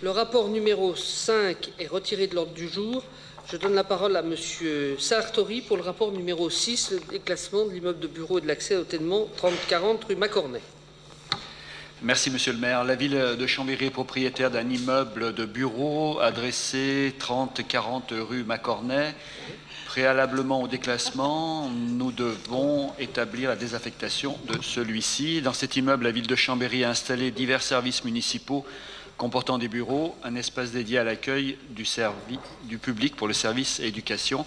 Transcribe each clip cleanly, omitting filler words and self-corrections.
Le rapport numéro 5 est retiré de l'ordre du jour. Je donne la parole à M. Sartori pour le rapport numéro 6, le déclassement de l'immeuble de bureau et de l'accès au Ténement, 3040 rue Macornet. Merci, Monsieur le maire. La ville de Chambéry est propriétaire d'un immeuble de bureau adressé 3040 rue Macornet. Préalablement au déclassement, nous devons établir la désaffectation de celui-ci. Dans cet immeuble, la ville de Chambéry a installé divers services municipaux comportant des bureaux, un espace dédié à l'accueil du public pour le service éducation.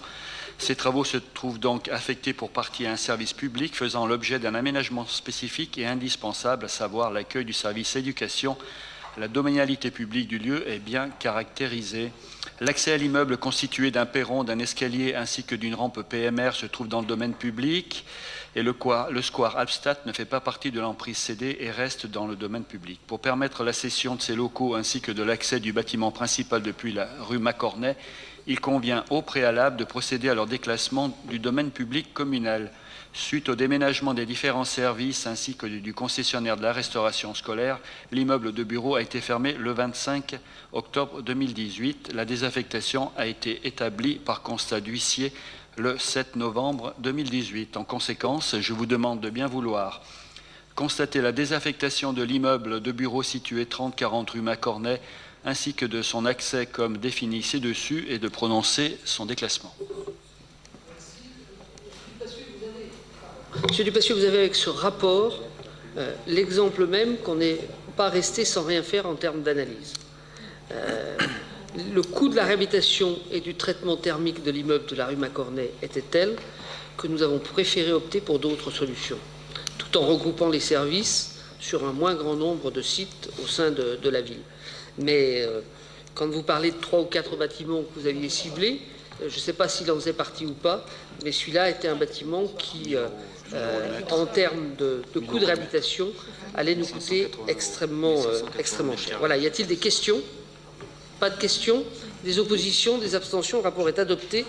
Ces travaux se trouvent donc affectés pour partie à un service public faisant l'objet d'un aménagement spécifique et indispensable, à savoir l'accueil du service éducation. La domanialité publique du lieu est bien caractérisée. L'accès à l'immeuble constitué d'un perron, d'un escalier ainsi que d'une rampe PMR se trouve dans le domaine public et le square Albstadt ne fait pas partie de l'emprise cédée et reste dans le domaine public. Pour permettre la cession de ces locaux ainsi que de l'accès du bâtiment principal depuis la rue Macornet, il convient au préalable de procéder à leur déclassement du domaine public communal. Suite au déménagement des différents services ainsi que du concessionnaire de la restauration scolaire, l'immeuble de bureau a été fermé le 25 octobre 2018. La désaffectation a été établie par constat d'huissier le 7 novembre 2018. En conséquence, je vous demande de bien vouloir constater la désaffectation de l'immeuble de bureau situé 3040 rue Macornet ainsi que de son accès comme défini ci-dessus et de prononcer son déclassement. Monsieur Dupassieux, vous avez avec ce rapport l'exemple même qu'on n'est pas resté sans rien faire en termes d'analyse. Le coût de la réhabilitation et du traitement thermique de l'immeuble de la rue Macornet était tel que nous avons préféré opter pour d'autres solutions, tout en regroupant les services sur un moins grand nombre de sites au sein de la ville. Mais quand vous parlez de 3 ou 4 bâtiments que vous aviez ciblés, je ne sais pas s'il en faisait partie ou pas, mais celui-là était un bâtiment qui, en termes de coût de réhabilitation, allait nous coûter extrêmement cher. Voilà, y a-t-il des questions? Pas de questions? Des oppositions? Des abstentions? Le rapport est adopté.